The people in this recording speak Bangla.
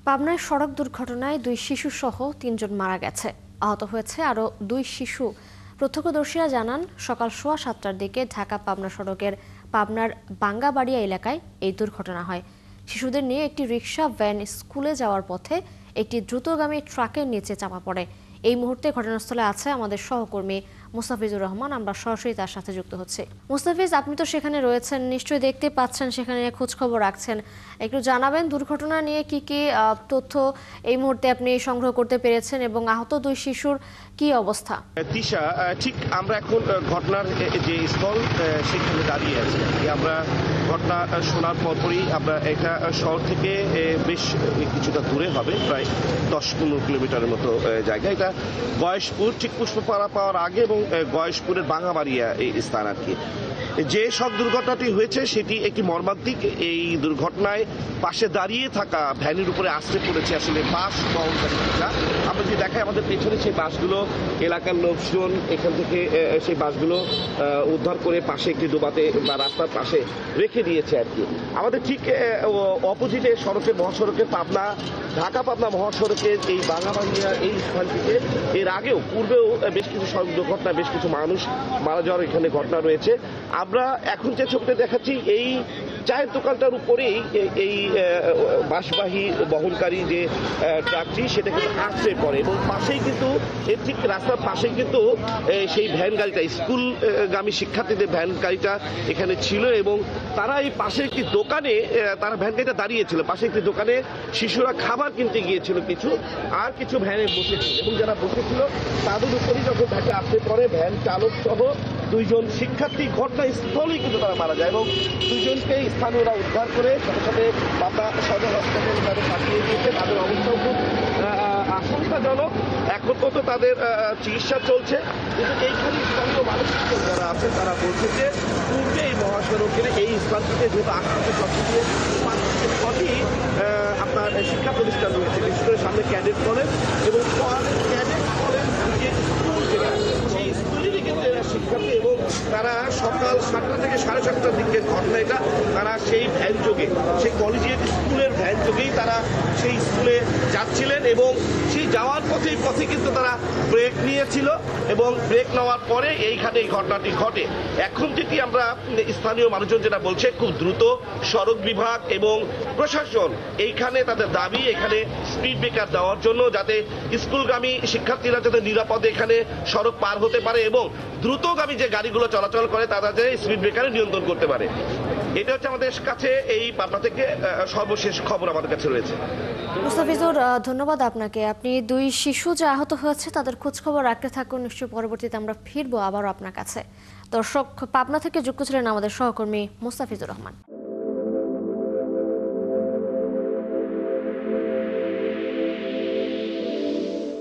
পাবনায় সড়ক দুর্ঘটনায় 2 শিশুসহ 3 জন মারা গেছে। আহত হয়েছে আরও 2 শিশু। প্রত্যক্ষদর্শীরা জানান, সকাল 7:15টার দিকে ঢাকা-পাবনা সড়কের পাবনার বাঙ্গাবাড়িয়া এলাকায় এই দুর্ঘটনা হয়। শিশুদের নিয়ে একটি রিকশা ভ্যান স্কুলে যাওয়ার পথে একটি দ্রুতগামী ট্রাকের নিচে চাপা পড়ে। এই মুহূর্তে ঘটনাস্থলে আছে আমাদের সহকর্মী মুস্তাফিজুর রহমান। আমরা সরাসরি তার সাথে যুক্ত হচ্ছি। মুস্তাফিজ, আপনি তো সেখানে রয়েছেন, নিশ্চয়ই দেখতে পাচ্ছেন, সেখানে খোঁজ খবর রাখছেন। একটু জানাবেন দুর্ঘটনা নিয়ে কি কি তথ্য এই মুহূর্তে আপনি সংগ্রহ করতে পেরেছেন এবং আহত 2 শিশুর কি অবস্থা? তিশা, ঠিক আমরা এখন ঘটনার যে স্থল সেখানে দাঁড়িয়ে আছি। আমরা ঘটনা শোনার পরপরই আমরা এটা শহর থেকে বেশ কিছুটা দূরে হবে, প্রায় 10-15 কিলোমিটারের মতো জায়গা। এটা গয়েশপুর, ঠিক পুষ্পপাড়া পাওয়ার আগে এবং গয়েশপুরের বাঙ্গাবাড়িয়া এই স্থান আর কি। যে সব দুর্ঘটনাটি হয়েছে সেটি একটি মর্মান্তিক। এই দুর্ঘটনায় পাশে দাঁড়িয়ে থাকা ভ্যানের উপরে আশ্রে পড়েছে আসলে বাস বহনকারীরা। আমরা যে দেখাই আমাদের পেছনে সেই বাসগুলো, এলাকার লোকজন এখান থেকে সেই বাসগুলো উদ্ধার করে পাশে একটি ডোবাতে বা রাস্তার পাশে রেখে দিয়েছে আর কি। আমাদের ঠিক অপোজিটে সড়কের মহাসড়কের ঢাকা-পাবনা মহাসড়কের এই বাঙ্গাবাড়িয়া এই স্থানটিতে এর আগেও পূর্বেও বেশ কিছু সড়ক দুর্ঘটনা, বেশ কিছু মানুষ মারা যাওয়ার এখানে ঘটনা রয়েছে। আমরা এখন যে ছবিটা দেখাচ্ছি, এই চায়ের দোকানটার উপরেই এই বাসবাহী বহনকারী যে ট্রাকটি সেটা কিন্তু আছড়ে পড়ে এবং পাশেই কিন্তু এর ঠিক রাস্তার পাশেই কিন্তু সেই ভ্যান গাড়িটা, স্কুলগামী শিক্ষার্থীদের ভ্যান গাড়িটা এখানে ছিল এবং তারা এই পাশে একটি দোকানে তারা ভ্যান গাড়িটা দাঁড়িয়েছিল। পাশে একটি দোকানে শিশুরা খাবার কিনতে গিয়েছিল কিছু, আর কিছু ভ্যানে বসেছিল এবং যারা বসেছিল তাদের উপরেই যখন ভ্যানটা আছড়ে পড়ে, ভ্যান চালক সহ 2 জন শিক্ষার্থী ঘটনাস্থলেই কিন্তু তারা মারা যায় এবং 2 জনকে স্থানীয়রা উদ্ধার করে সাথে সাথে পাবনা সদর হাসপাতালে তাদের পাঠিয়ে দিয়েছে। তাদের অবস্থাও খুব আশঙ্কাজনক। এখন পর্যন্ত তাদের চিকিৎসা চলছে। কিন্তু এইখানে স্থানীয় মানুষ যারা আছে তারা বলছে যে পূর্বে এই মহাসড়কের এই স্থানটিতে যেহেতু আকাশে সবচেয়ে আপনার শিক্ষা প্রতিষ্ঠান রয়েছে, বিশেষ করে সামনে ক্যাডেট কলেজ এবং ক্যাডেট কলেজ যে স্কুল, যেটা সেই স্কুলেরই কিন্তু এরা শিক্ষার্থী এবং তারা সকাল 7টা থেকে 7:30টার দিকের ঘটনা এটা। তারা সেই ভ্যান যোগে, সেই কলেজিয়েট স্কুলের ভ্যান যোগেই তারা সেই স্কুলে যাচ্ছিলেন এবং সেই যাওয়ার পথে কিন্তু তারা ব্রেক নিয়েছিল এবং ব্রেক নেওয়ার পরে এইখানে এই ঘটনাটি ঘটে। এখন যেটি আমরা স্থানীয় মানুষজন যেটা বলছে, খুব দ্রুত সড়ক বিভাগ এবং প্রশাসন এইখানে তাদের দাবি এখানে স্পিড ব্রেকার দেওয়ার জন্য, যাতে স্কুলগামী শিক্ষার্থীরা যাতে নিরাপদে এখানে সড়ক পার হতে পারে এবং দ্রুতগামী যে গাড়িগুলো চলাচল করে তারা যে স্পিড ব্রেকারে নিয়ন্ত্রণ করতে পারে। এটা হচ্ছে আমাদের কাছে এই পাবনা থেকে সর্বশেষ খবর আমাদের কাছে রয়েছে। মুস্তাফিজুর, ধন্যবাদ আপনাকে। আপনি 2 শিশু যে আহত হয়েছে তাদের খোঁজ খবর রাখতে থাকুন, নিশ্চয়ই পরবর্তীতে আমরা ফিরবো আবারও আপনার কাছে। দর্শক, পাবনা থেকে যুক্ত ছিলেন আমাদের সহকর্মী মুস্তাফিজুর রহমান।